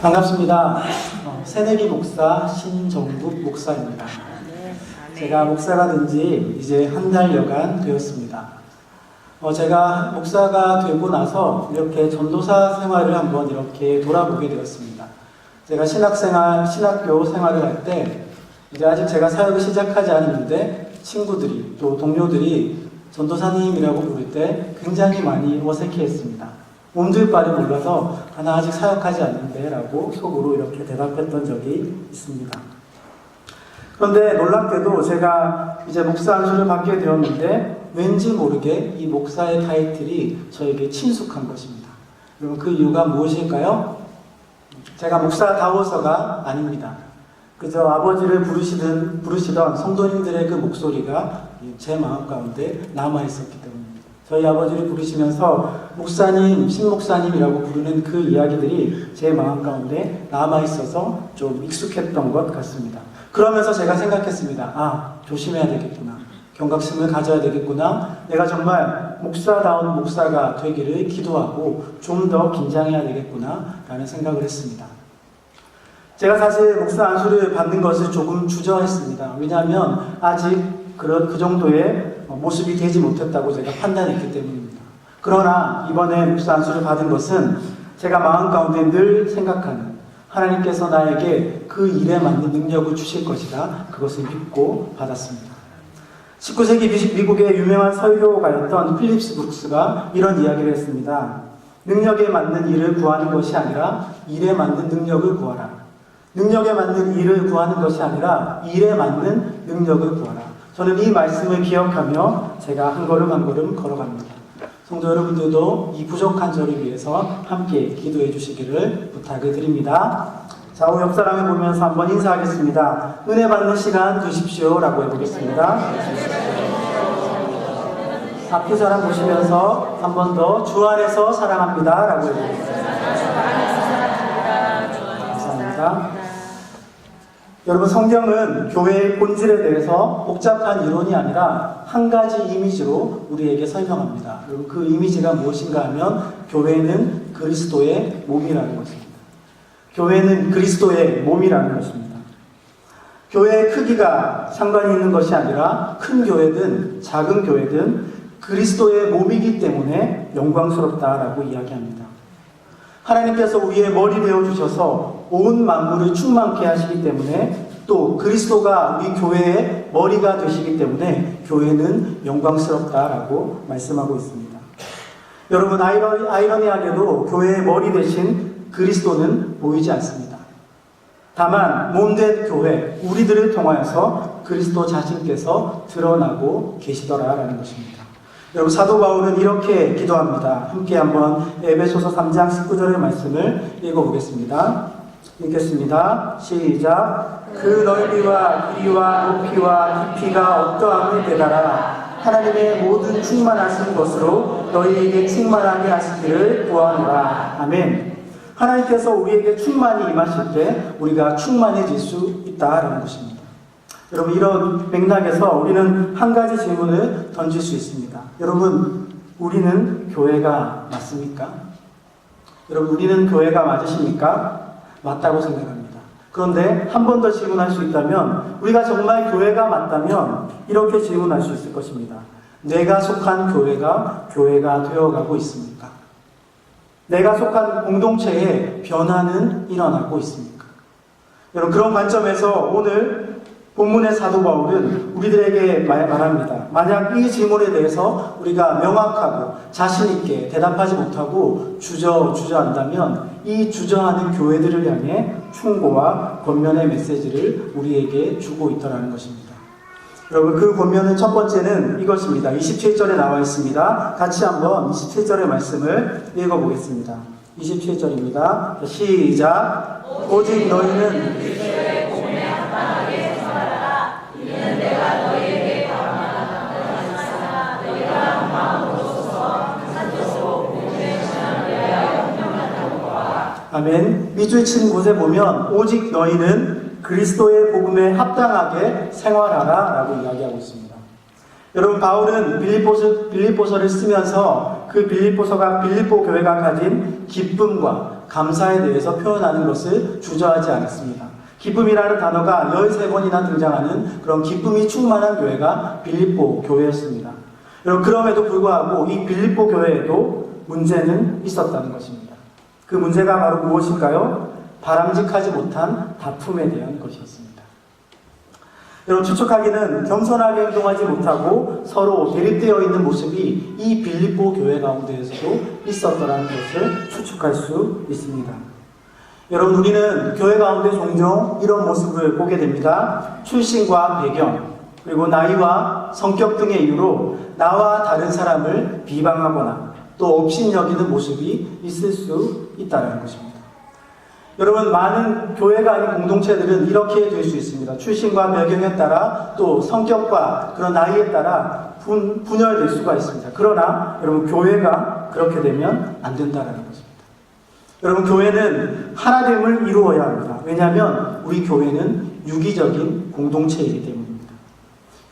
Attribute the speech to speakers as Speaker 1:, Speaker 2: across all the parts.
Speaker 1: 반갑습니다. 새내기 목사 신정국 목사입니다. 제가 목사가 된 지 이제 한 달여간 되었습니다. 제가 목사가 되고 나서 이렇게 전도사 생활을 한번 이렇게 돌아보게 되었습니다. 제가 신학교 생활을 할 때 이제 아직 제가 사역을 시작하지 않았는데 친구들이 또 동료들이 전도사님이라고 부를 때 굉장히 많이 어색해했습니다. 몸둘 바를 몰라서 나 아직 사역하지 않는데 라고 속으로 이렇게 대답했던 적이 있습니다. 그런데 놀랍게도 제가 이제 목사 안수를 받게 되었는데 왠지 모르게 이 목사의 타이틀이 저에게 친숙한 것입니다. 여러분 그 이유가 무엇일까요? 제가 목사다워서가 아닙니다. 그저 아버지를 부르시던 성도님들의 그 목소리가 제 마음 가운데 남아있었기 때문입니다. 저희 아버지를 부르시면서 목사님, 신목사님이라고 부르는 그 이야기들이 제 마음 가운데 남아있어서 좀 익숙했던 것 같습니다. 그러면서 제가 생각했습니다. 조심해야 되겠구나. 경각심을 가져야 되겠구나. 내가 정말 목사다운 목사가 되기를 기도하고 좀 더 긴장해야 되겠구나 라는 생각을 했습니다. 제가 사실 목사 안수를 받는 것을 조금 주저했습니다. 왜냐하면 아직 그 정도의 모습이 되지 못했다고 제가 판단했기 때문입니다. 그러나 이번에 목사 안수를 받은 것은 제가 마음 가운데 늘 생각하는 하나님께서 나에게 그 일에 맞는 능력을 주실 것이다. 그것을 믿고 받았습니다. 19세기 미국의 유명한 설교가였던 필립스 브룩스가 이런 이야기를 했습니다. 능력에 맞는 일을 구하는 것이 아니라 일에 맞는 능력을 구하라. 능력에 맞는 일을 구하는 것이 아니라 일에 맞는 능력을 구하라. 저는 이 말씀을 기억하며 제가 한 걸음 한 걸음 걸어갑니다. 성도 여러분들도 이 부족한 저를 위해서 함께 기도해 주시기를 부탁을 드립니다. 좌우 옆 사람을 보면서 한번 인사하겠습니다. 은혜 받는 시간 되십시오 라고 해보겠습니다. 앞에 사람 보시면서 한 번 더 주 안에서 사랑합니다 라고 해보겠습니다. 감사합니다. 여러분 성경은 교회의 본질에 대해서 복잡한 이론이 아니라 한 가지 이미지로 우리에게 설명합니다. 여러분 그 이미지가 무엇인가 하면 교회는 그리스도의 몸이라는 것입니다. 교회는 그리스도의 몸이라는 것입니다. 교회의 크기가 상관이 있는 것이 아니라 큰 교회든 작은 교회든 그리스도의 몸이기 때문에 영광스럽다라고 이야기합니다. 하나님께서 우리의 머리 되어주셔서 온 만물을 충만케 하시기 때문에 또 그리스도가 우리 교회의 머리가 되시기 때문에 교회는 영광스럽다라고 말씀하고 있습니다. 여러분 아이러니하게도 교회의 머리 되신 그리스도는 보이지 않습니다. 다만 몸된 교회, 우리들을 통하여서 그리스도 자신께서 드러나고 계시더라라는 것입니다. 여러분 사도 바울은 이렇게 기도합니다. 함께 한번 에베소서 3장 19절의 말씀을 읽어보겠습니다. 읽겠습니다. 시작. 그 넓이와 길이와 높이와 깊이가 어떠함을 깨달아 하나님의 모든 충만하신 것으로 너희에게 충만하게 하시기를 구하노라. 아멘. 하나님께서 우리에게 충만히 임하실 때 우리가 충만해질 수 있다라는 것입니다. 여러분 이런 맥락에서 우리는 한 가지 질문을 던질 수 있습니다. 여러분 우리는 교회가 맞습니까? 여러분 우리는 교회가 맞으십니까? 맞다고 생각합니다. 그런데 한 번 더 질문할 수 있다면 우리가 정말 교회가 맞다면 이렇게 질문할 수 있을 것입니다. 내가 속한 교회가 되어가고 있습니까? 내가 속한 공동체에 변화는 일어나고 있습니까? 여러분 그런 관점에서 오늘 본문의 사도 바울은 우리들에게 말합니다. 만약 이 질문에 대해서 우리가 명확하고 자신있게 대답하지 못하고 주저한다면 이 주저하는 교회들을 향해 충고와 권면의 메시지를 우리에게 주고 있더라는 것입니다. 여러분 그 권면은 첫 번째는 이것입니다. 27절에 나와 있습니다. 같이 한번 27절의 말씀을 읽어보겠습니다. 27절입니다. 시작. 오직 너희는 아멘. 밑줄 친 곳에 보면 오직 너희는 그리스도의 복음에 합당하게 생활하라 라고 이야기하고 있습니다. 여러분 바울은 빌립보서를 쓰면서 그 빌립보 교회가 가진 기쁨과 감사에 대해서 표현하는 것을 주저하지 않았습니다. 기쁨이라는 단어가 13번이나 등장하는 그런 기쁨이 충만한 교회가 빌립보 교회였습니다. 여러분, 그럼에도 불구하고 이 빌립보 교회에도 문제는 있었다는 것입니다. 그 문제가 바로 무엇일까요? 바람직하지 못한 다툼에 대한 것이었습니다. 여러분, 추측하기는 겸손하게 행동하지 못하고 서로 대립되어 있는 모습이 이 빌립보 교회 가운데에서도 있었더라는 것을 추측할 수 있습니다. 여러분, 우리는 교회 가운데 종종 이런 모습을 보게 됩니다. 출신과 배경, 그리고 나이와 성격 등의 이유로 나와 다른 사람을 비방하거나 또 업신여기는 모습이 있을 수 있다는 것입니다. 여러분, 많은 교회가 아닌 공동체들은 이렇게 될 수 있습니다. 출신과 배경에 따라 또 성격과 그런 나이에 따라 분열될 수가 있습니다. 그러나 여러분, 교회가 그렇게 되면 안 된다는 것입니다. 여러분, 교회는 하나됨을 이루어야 합니다. 왜냐하면 우리 교회는 유기적인 공동체이기 때문입니다.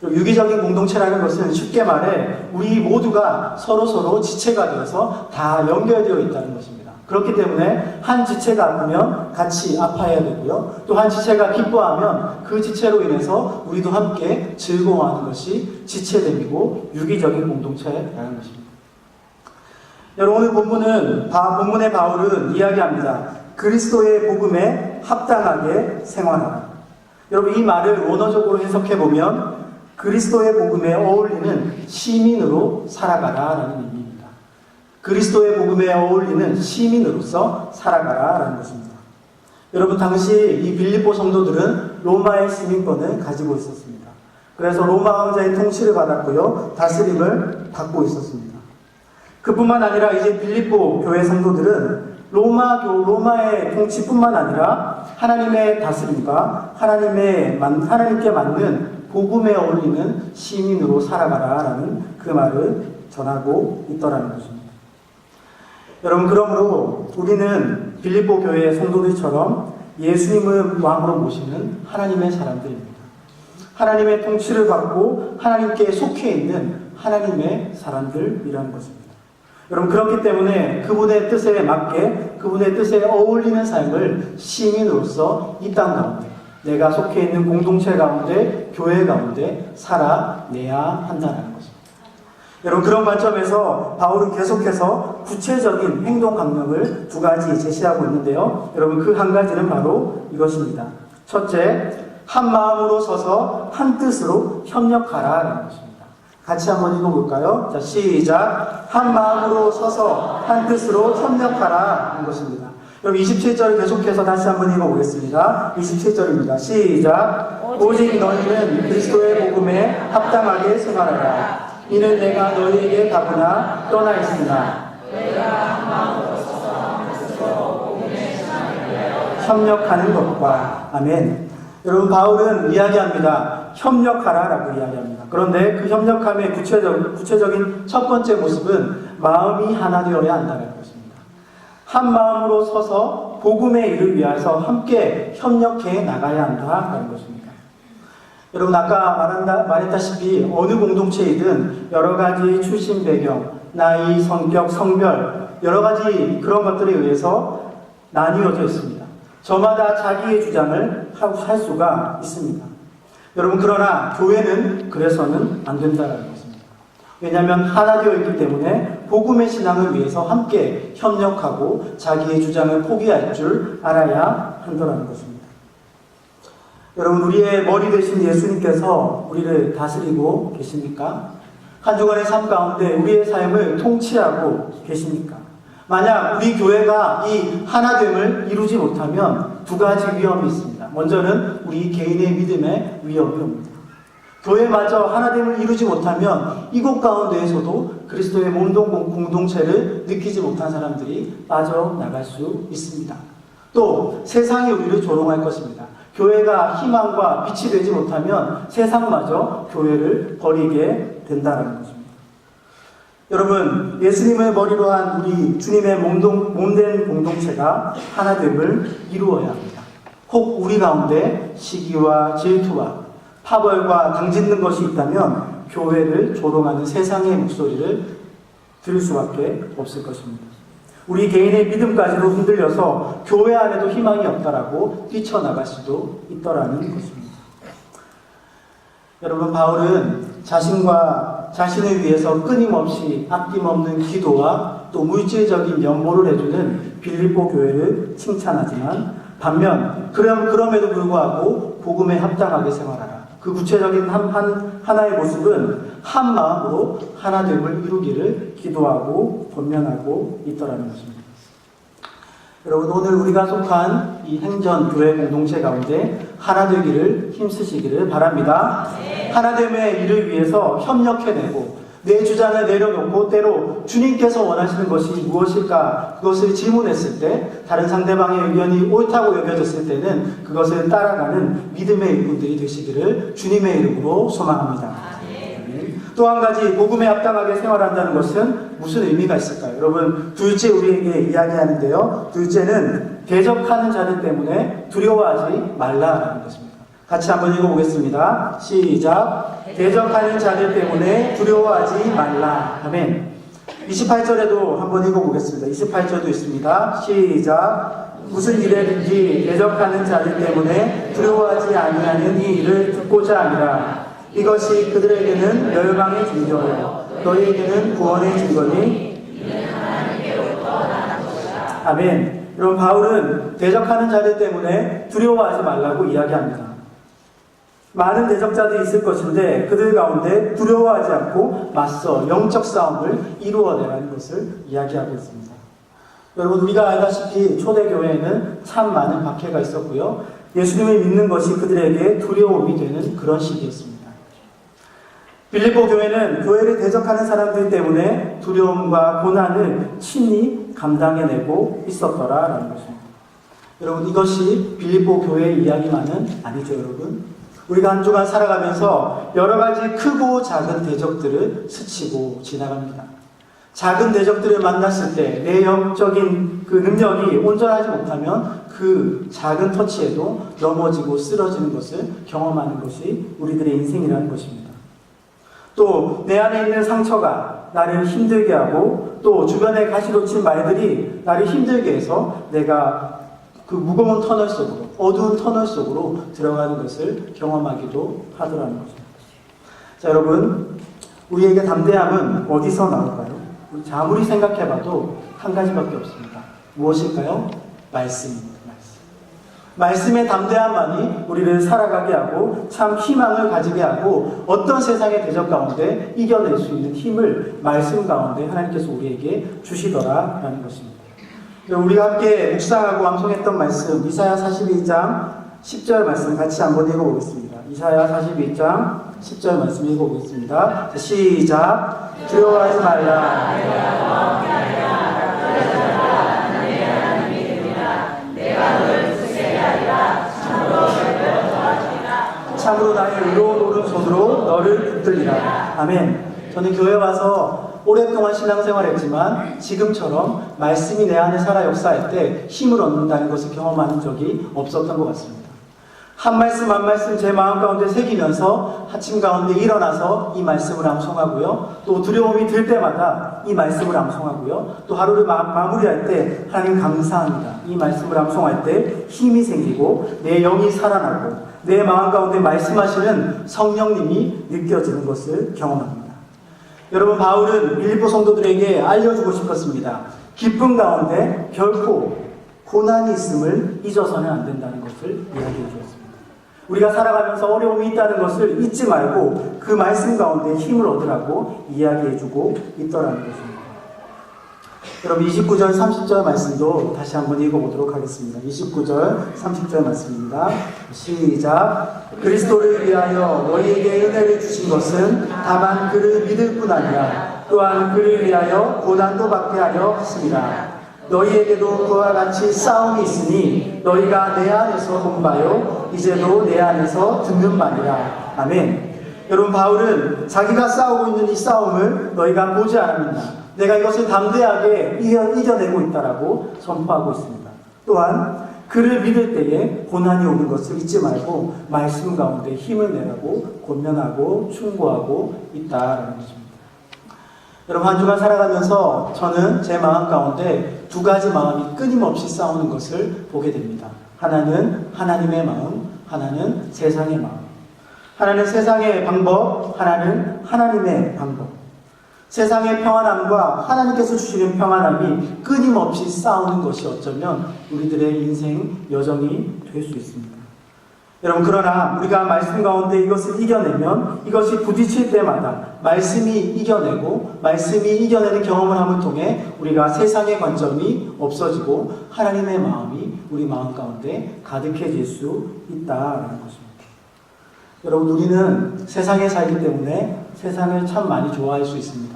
Speaker 1: 유기적인 공동체라는 것은 쉽게 말해 우리 모두가 서로 지체가 되어서 다 연결되어 있다는 것입니다. 그렇기 때문에 한 지체가 아프면 같이 아파야 되고요. 또 한 지체가 기뻐하면 그 지체로 인해서 우리도 함께 즐거워하는 것이 지체됨이고 유기적인 공동체라는 것입니다. 여러분, 오늘 본문의 바울은 이야기합니다. 그리스도의 복음에 합당하게 생활하라. 여러분, 이 말을 원어적으로 해석해보면 그리스도의 복음에 어울리는 시민으로 살아가라 라는 의미입니다. 그리스도의 복음에 어울리는 시민으로서 살아가라 라는 것입니다. 여러분, 당시 이 빌립보 성도들은 로마의 시민권을 가지고 있었습니다. 그래서 로마 왕자의 통치를 받았고요, 다스림을 받고 있었습니다. 그뿐만 아니라 이제 빌립보 교회 성도들은 로마의 통치뿐만 아니라 하나님의 다스림과 하나님께 맞는 복음에 어울리는 시민으로 살아가라라는 그 말을 전하고 있더라는 것입니다. 여러분, 그러므로 우리는 빌립보 교회의 성도들처럼 예수님을 왕으로 모시는 하나님의 사람들입니다. 하나님의 통치를 받고 하나님께 속해 있는 하나님의 사람들이라는 것입니다. 여러분, 그렇기 때문에 그분의 뜻에 맞게 그분의 뜻에 어울리는 삶을 시민으로서 이 땅 가운데 내가 속해 있는 공동체 가운데 교회 가운데 살아내야 한다는 것입니다. 여러분, 그런 관점에서 바울은 계속해서 구체적인 행동 강령을 2가지 제시하고 있는데요. 여러분, 그 한 가지는 바로 이것입니다. 첫째, 한 마음으로 서서 한 뜻으로 협력하라라는 것입니다. 같이 한번 읽어볼까요? 자, 시작. 한 마음으로 서서 한 뜻으로 협력하라는 것입니다. 여러분, 27절 계속해서 다시 한번 읽어보겠습니다. 27절입니다. 시작. 오직 너희는 그리스도의 복음에 합당하게 생활하라. 이는 내가 너희에게 가거나 떠나 있으나 협력하는 것과 아멘. 여러분, 바울은 이야기합니다. 협력하라라고 이야기합니다. 그런데 그 협력함의 구체적인 첫 번째 모습은 마음이 하나 되어야 한다는 것입니다. 한 마음으로 서서 복음의 일을 위해서 함께 협력해 나가야 한다는 것입니다. 여러분, 아까 말했다시피 어느 공동체이든 여러 가지 출신 배경, 나이, 성격, 성별 여러 가지 그런 것들에 의해서 나뉘어져 있습니다. 저마다 자기의 주장을 할 수가 있습니다. 여러분, 그러나 교회는 그래서는 안 된다는 것입니다. 왜냐하면 하나 되어 있기 때문에 복음의 신앙을 위해서 함께 협력하고 자기의 주장을 포기할 줄 알아야 한다는 것입니다. 여러분, 우리의 머리 되신 예수님께서 우리를 다스리고 계십니까? 한 주간의 삶 가운데 우리의 삶을 통치하고 계십니까? 만약 우리 교회가 이 하나됨을 이루지 못하면 2가지 위험이 있습니다. 먼저는 우리 개인의 믿음의 위험이 옵니다. 교회마저 하나됨을 이루지 못하면 이곳 가운데에서도 그리스도의 몸동 공동체를 느끼지 못한 사람들이 빠져나갈 수 있습니다. 또 세상이 우리를 조롱할 것입니다. 교회가 희망과 빛이 되지 못하면 세상마저 교회를 버리게 된다는 것입니다. 여러분, 예수님을 머리로 한 우리 주님의 몸된 공동체가 하나됨을 이루어야 합니다. 혹 우리 가운데 시기와 질투와 파벌과 당짓는 것이 있다면 교회를 조롱하는 세상의 목소리를 들을 수밖에 없을 것입니다. 우리 개인의 믿음까지도 흔들려서 교회 안에도 희망이 없다라고 뛰쳐나갈 수도 있더라는 것입니다. 여러분, 바울은 자신을 위해서 끊임없이 아낌없는 기도와 또 물질적인 연보를 해주는 빌립보 교회를 칭찬하지만, 반면 그럼에도 불구하고 복음에 합당하게 생활하라. 그 구체적인 하나의 모습은 한 마음으로 하나됨을 이루기를 기도하고 권면하고 있더라는 것입니다. 여러분, 오늘 우리가 속한 이 행전교회 공동체 가운데 하나 되기를 힘쓰시기를 바랍니다. 하나됨의 일을 위해서 협력해내고 내 주장을 내려놓고 때로 주님께서 원하시는 것이 무엇일까 그것을 질문했을 때 다른 상대방의 의견이 옳다고 여겨졌을 때는 그것을 따라가는 믿음의 일꾼들이 되시기를 주님의 이름으로 소망합니다. 또 한 가지, 복음에 합당하게 생활한다는 것은 무슨 의미가 있을까요? 여러분, 둘째 우리에게 이야기하는데요. 둘째는 대적하는 자들 때문에 두려워하지 말라라는 것입니다. 같이 한번 읽어보겠습니다. 시작. 대적하는 자들 때문에 두려워하지 말라. 아멘. 28절에도 한번 읽어보겠습니다. 28절도 있습니다. 시작. 무슨 일에든지 대적하는 자들 때문에 두려워하지 아니하는 이 일을 듣고자 하니라. 이것이 그들에게는 멸망의 증거요 너희에게는 구원의 증거니. 아멘. 여러분, 바울은 대적하는 자들 때문에 두려워하지 말라고 이야기합니다. 많은 대적자들이 있을 것인데 그들 가운데 두려워하지 않고 맞서 영적 싸움을 이루어내라는 것을 이야기하고 있습니다. 여러분, 우리가 알다시피 초대교회에는 참 많은 박해가 있었고요. 예수님을 믿는 것이 그들에게 두려움이 되는 그런 시기였습니다. 빌립보 교회는 교회를 대적하는 사람들 때문에 두려움과 고난을 친히 감당해내고 있었더라라는 것입니다. 여러분, 이것이 빌립보 교회의 이야기만은 아니죠, 여러분. 우리가 한 주간 살아가면서 여러 가지 크고 작은 대적들을 스치고 지나갑니다. 작은 대적들을 만났을 때 내 영적인 그 능력이 온전하지 못하면 그 작은 터치에도 넘어지고 쓰러지는 것을 경험하는 것이 우리들의 인생이라는 것입니다. 또 내 안에 있는 상처가 나를 힘들게 하고 또 주변에 가시돋친 말들이 나를 힘들게 해서 내가 그 무거운 터널 속으로, 어두운 터널 속으로 들어가는 것을 경험하기도 하더라는 것입니다. 자, 여러분, 우리에게 담대함은 어디서 나올까요? 아무리 생각해봐도 한 가지밖에 없습니다. 무엇일까요? 말씀입니다. 말씀의 담대함만이 우리를 살아가게 하고 참 희망을 가지게 하고 어떤 세상의 대적 가운데 이겨낼 수 있는 힘을 말씀 가운데 하나님께서 우리에게 주시더라라는 것입니다. 우리가 함께 묵상하고 암송했던 말씀, 이사야 42장 10절 말씀 같이 한번 읽어보겠습니다. 이사야 42장 10절 말씀 읽어보겠습니다. 시작. 두려워하지 말라. 참으로 나의 의로운 오른손으로 너를 붙들리라. 아멘. 저는 교회 와서 오랫동안 신앙생활했지만 지금처럼 말씀이 내 안에 살아 역사할 때 힘을 얻는다는 것을 경험하는 적이 없었던 것 같습니다. 한 말씀 한 말씀 제 마음 가운데 새기면서 아침 가운데 일어나서 이 말씀을 암송하고요. 또 두려움이 들 때마다 이 말씀을 암송하고요. 또 하루를 마무리할 때 하나님 감사합니다. 이 말씀을 암송할 때 힘이 생기고 내 영이 살아나고 내 마음 가운데 말씀하시는 성령님이 느껴지는 것을 경험합니다. 여러분, 바울은 빌립보 성도들에게 알려주고 싶었습니다. 기쁨 가운데 결코 고난이 있음을 잊어서는 안 된다는 것을 이야기해 주었습니다. 우리가 살아가면서 어려움이 있다는 것을 잊지 말고 그 말씀 가운데 힘을 얻으라고 이야기해 주고 있더라는 것입니다. 여러분, 29절 30절 말씀도 다시 한번 읽어보도록 하겠습니다. 29절 30절 말씀입니다. 시작. 그리스도를 위하여 너희에게 은혜를 주신 것은 다만 그를 믿을 뿐 아니라 또한 그를 위하여 고난도 받게 하려 하십니다. 너희에게도 그와 같이 싸움이 있으니 너희가 내 안에서 본 바요 이제도 내 안에서 듣는 바니라. 아멘. 여러분, 바울은 자기가 싸우고 있는 이 싸움을 너희가 보지 않는다, 내가 이것을 담대하게 이겨내고 있다라고 선포하고 있습니다. 또한 그를 믿을 때에 고난이 오는 것을 잊지 말고 말씀 가운데 힘을 내라고 권면하고 충고하고 있다라는 것입니다. 여러분, 한 주간 살아가면서 저는 제 마음 가운데 두 가지 마음이 끊임없이 싸우는 것을 보게 됩니다. 하나는 하나님의 마음, 하나는 세상의 마음. 하나는 세상의 방법, 하나는 하나님의 방법. 세상의 평안함과 하나님께서 주시는 평안함이 끊임없이 싸우는 것이 어쩌면 우리들의 인생 여정이 될 수 있습니다. 여러분, 그러나 우리가 말씀 가운데 이것을 이겨내면, 이것이 부딪힐 때마다 말씀이 이겨내고 말씀이 이겨내는 경험을 함을 통해 우리가 세상의 관점이 없어지고 하나님의 마음이 우리 마음 가운데 가득해질 수 있다라는 것입니다. 여러분, 우리는 세상에 살기 때문에 세상을 참 많이 좋아할 수 있습니다.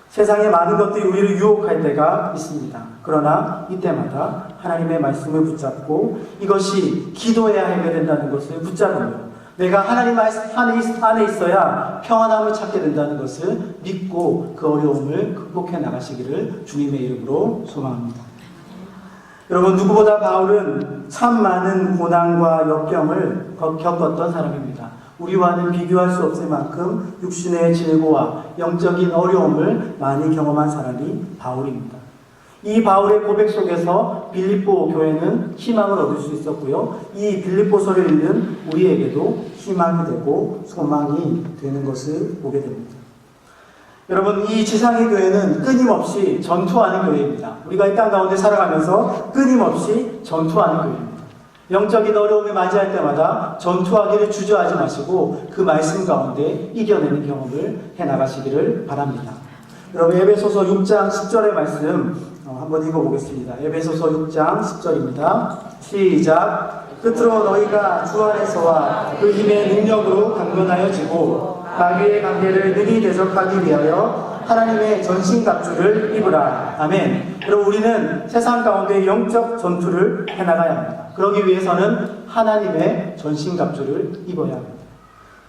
Speaker 1: 세상의 많은 것들이 우리를 유혹할 때가 있습니다. 그러나 이때마다 하나님의 말씀을 붙잡고 이것이 기도해야 해결된다는 것을 붙잡으며 내가 하나님 안에 있어야 평안함을 찾게 된다는 것을 믿고 그 어려움을 극복해 나가시기를 주님의 이름으로 소망합니다. 여러분, 누구보다 바울은 참 많은 고난과 역경을 겪었던 사람입니다. 우리와는 비교할 수 없을 만큼 육신의 질고와 영적인 어려움을 많이 경험한 사람이 바울입니다. 이 바울의 고백 속에서 빌립보 교회는 희망을 얻을 수 있었고요. 이 빌립보서를 읽는 우리에게도 희망이 되고 소망이 되는 것을 보게 됩니다. 여러분, 이 지상의 교회는 끊임없이 전투하는 교회입니다. 우리가 이 땅 가운데 살아가면서 끊임없이 전투하는 교회입니다. 영적인 어려움을 맞이할 때마다 전투하기를 주저하지 마시고 그 말씀 가운데 이겨내는 경험을 해나가시기를 바랍니다. 여러분, 에베소서 6장 10절의 말씀 한번 읽어보겠습니다. 에베소서 6장 10절입니다. 시작. 끝으로 너희가 주 안에서와 그 힘의 능력으로 강건하여지고 마귀의 관계를 능히 대적하기 위하여 하나님의 전신갑주를 입으라. 아멘. 여러분, 우리는 세상 가운데 영적 전투를 해나가야 합니다. 그러기 위해서는 하나님의 전신갑주를 입어야 합니다.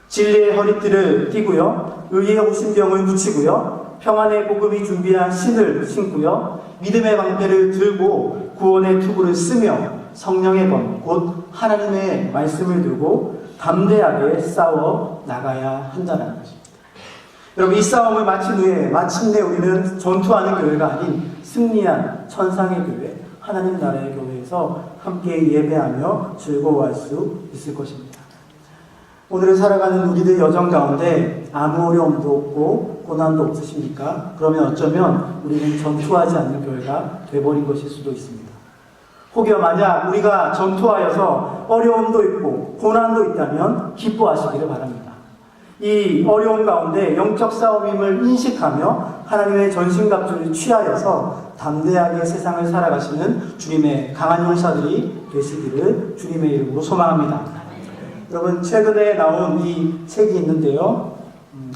Speaker 1: 진리의 허리띠를 띠고요, 의의 오신병을 붙이고요, 평안의 복음이 준비한 신을 신고요, 믿음의 방패를 들고 구원의 투구를 쓰며 성령의 검, 곧 하나님의 말씀을 들고 담대하게 싸워 나가야 한다는 것입니다. 여러분, 이 싸움을 마친 후에 마침내 우리는 전투하는 교회가 아닌 승리한 천상의 교회, 하나님 나라의 교회에서 함께 예배하며 즐거워할 수 있을 것입니다. 오늘을 살아가는 우리들 여정 가운데 아무 어려움도 없고 고난도 없으십니까? 그러면 어쩌면 우리는 전투하지 않는 교회가 되어버린 것일 수도 있습니다. 혹여 만약 우리가 전투하여서 어려움도 있고 고난도 있다면 기뻐하시기를 바랍니다. 이 어려움 가운데 영적 싸움임을 인식하며 하나님의 전신갑주를 취하여서 담대하게 세상을 살아가시는 주님의 강한 용사들이 되시기를 주님의 이름으로 소망합니다. 여러분, 최근에 나온 이 책이 있는데요,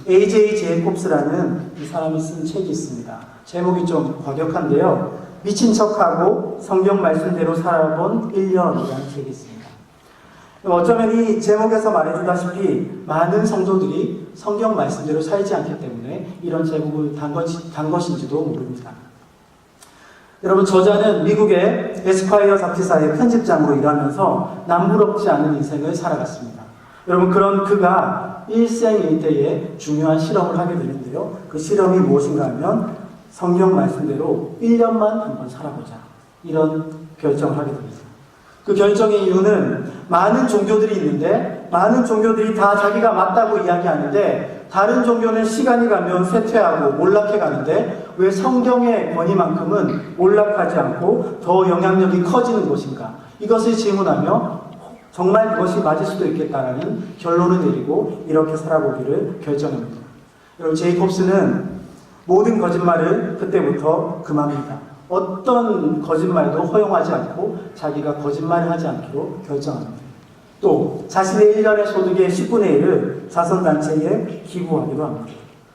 Speaker 1: A.J. 제이콥스라는 이 사람이 쓴 책이 있습니다. 제목이 좀 과격한데요, 미친 척하고 성경 말씀대로 살아본 1년이라는 책이 있습니다. 어쩌면 이 제목에서 말해주다시피 많은 성도들이 성경 말씀대로 살지 않기 때문에 이런 제목을 단 것인지도 모릅니다. 여러분, 저자는 미국의 에스콰이어 잡지사의 편집장으로 일하면서 남부럽지 않은 인생을 살아갔습니다. 여러분, 그런 그가 일생일대에 중요한 실험을 하게 되는데요, 그 실험이 무엇인가 하면 성경 말씀대로 1년만 한번 살아보자, 이런 결정을 하게 됩니다. 그 결정의 이유는 많은 종교들이 있는데 많은 종교들이 다 자기가 맞다고 이야기하는데 다른 종교는 시간이 가면 쇠퇴하고 몰락해 가는데 왜 성경의 권위만큼은 몰락하지 않고 더 영향력이 커지는 것인가? 이것을 질문하며 정말 그것이 맞을 수도 있겠다라는 결론을 내리고 이렇게 살아보기를 결정합니다. 여러분, 제이콥스는 모든 거짓말을 그때부터 금합니다. 어떤 거짓말도 허용하지 않고 자기가 거짓말을 하지 않기로 결정합니다. 또 자신의 1년의 소득의 10분의 1을 자선단체에 기부하기도 합니다.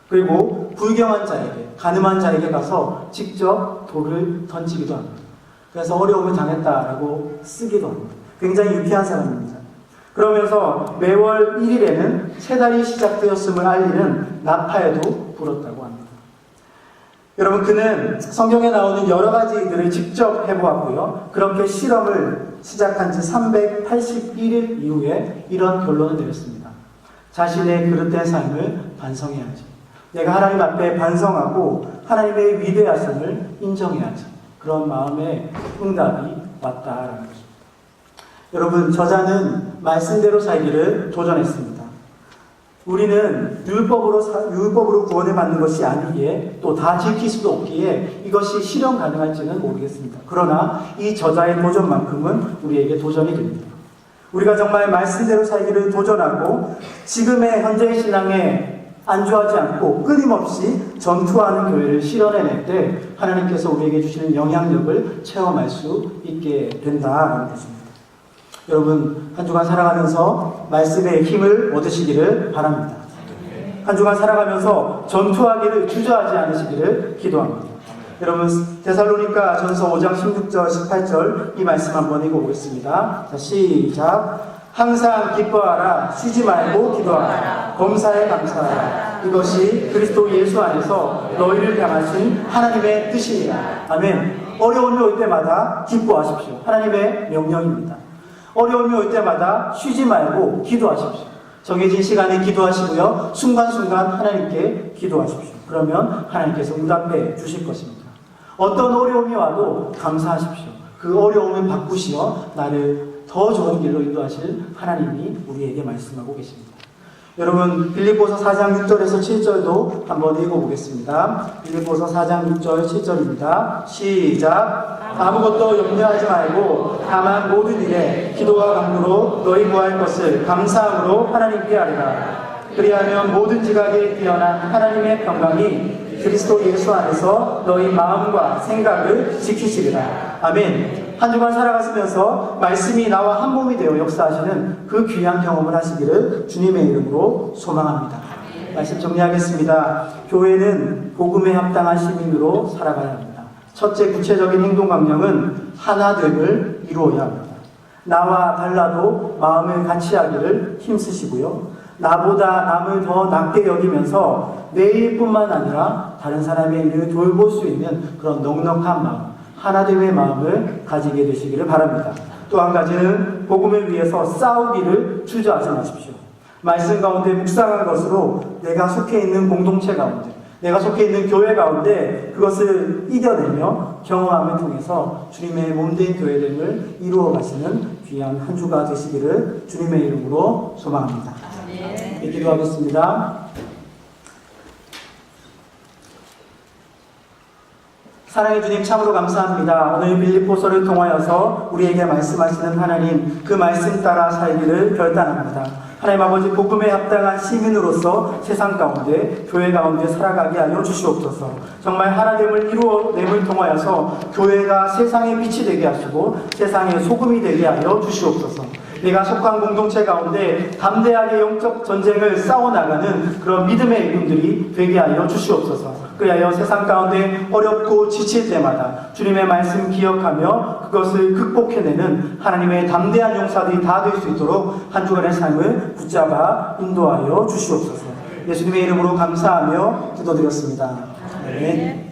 Speaker 1: 그리고 불경한 자에게, 가늠한 자에게 가서 직접 돌을 던지기도 합니다. 그래서 어려움을 당했다라고 쓰기도 합니다. 굉장히 유쾌한 사람입니다. 그러면서 매월 1일에는 새 달이 시작되었음을 알리는 나팔도 불었다고 합니다. 여러분, 그는 성경에 나오는 여러 가지 일들을 직접 해보았고요, 그렇게 실험을 시작한 지 381일 이후에 이런 결론을 내렸습니다. 자신의 그릇된 삶을 반성해야지. 내가 하나님 앞에 반성하고 하나님의 위대하심을 인정해야지. 그런 마음의 응답이 왔다라는 것입니다. 여러분, 저자는 말씀대로 살기를 도전했습니다. 우리는 율법으로 구원을 받는 것이 아니기에 또 다 지킬 수도 없기에 이것이 실현 가능할지는 모르겠습니다. 그러나 이 저자의 도전만큼은 우리에게 도전이 됩니다. 우리가 정말 말씀대로 살기를 도전하고 지금의 현재의 신앙에 안주하지 않고 끊임없이 전투하는 교회를 실현해낼 때 하나님께서 우리에게 주시는 영향력을 체험할 수 있게 된다는 것입니다. 여러분, 한 주간 살아가면서 말씀의 힘을 얻으시기를 바랍니다. 한 주간 살아가면서 전투하기를 주저하지 않으시기를 기도합니다. 여러분, 데살로니가 전서 5장 16절 18절 이 말씀 한번 읽어보겠습니다. 자, 시작. 항상 기뻐하라, 쉬지 말고 기도하라, 범사에 감사하라. 이것이 그리스도 예수 안에서 너희를 향하신 하나님의 뜻이니라. 아멘. 어려움이 올 때마다 기뻐하십시오. 하나님의 명령입니다. 어려움이 올 때마다 쉬지 말고 기도하십시오. 정해진 시간에 기도하시고요. 순간순간 하나님께 기도하십시오. 그러면 하나님께서 응답해 주실 것입니다. 어떤 어려움이 와도 감사하십시오. 그 어려움을 바꾸시어 나를 더 좋은 길로 인도하실 하나님이 우리에게 말씀하고 계십니다. 여러분, 빌립보서 4장 6절에서 7절도 한번 읽어보겠습니다. 빌립보서 4장 6절 7절입니다. 시작. 아무것도 염려하지 말고 다만 모든 일에 기도와 간구로 너희 구할 것을 감사함으로 하나님께 아뢰라. 그리하면 모든 지각에 뛰어난 하나님의 평강이 그리스도 예수 안에서 너희 마음과 생각을 지키시리라. 아멘. 한 주간 살아가시면서 말씀이 나와 한 몸이 되어 역사하시는 그 귀한 경험을 하시기를 주님의 이름으로 소망합니다. 말씀 정리하겠습니다. 교회는 복음에 합당한 시민으로 살아가야 합니다. 첫째, 구체적인 행동 강령은 하나됨을 이루어야 합니다. 나와 달라도 마음을 같이 하기를 힘쓰시고요. 나보다 남을 더 낫게 여기면서 내 일뿐만 아니라 다른 사람의 일을 돌볼 수 있는 그런 넉넉한 마음, 하나됨의 마음을 가지게 되시기를 바랍니다. 또 한 가지는 복음을 위해서 싸우기를 주저하지 마십시오. 말씀 가운데 묵상한 것으로 내가 속해 있는 공동체 가운데, 내가 속해 있는 교회 가운데 그것을 이겨내며 경험함을 통해서 주님의 몸된 교회됨을 이루어 가시는 귀한 한 주가 되시기를 주님의 이름으로 소망합니다. 네, 기도하겠습니다. 사랑의 주님, 참으로 감사합니다. 오늘 빌립보서를 통하여서 우리에게 말씀하시는 하나님, 그 말씀 따라 살기를 결단합니다. 하나님 아버지, 복음에 합당한 시민으로서 세상 가운데, 교회 가운데 살아가게 하여 주시옵소서. 정말 하나됨을 이루어냄을 통하여서 교회가 세상의 빛이 되게 하시고 세상의 소금이 되게 하여 주시옵소서. 내가 속한 공동체 가운데 담대하게 영적 전쟁을 싸워나가는 그런 믿음의 일꾼들이 되게 하여 주시옵소서. 그리하여 세상 가운데 어렵고 지칠 때마다 주님의 말씀 기억하며 그것을 극복해내는 하나님의 담대한 용사들이 다 될 수 있도록 한 주간의 삶을 붙잡아 인도하여 주시옵소서. 예수님의 이름으로 감사하며 기도드렸습니다. 아멘.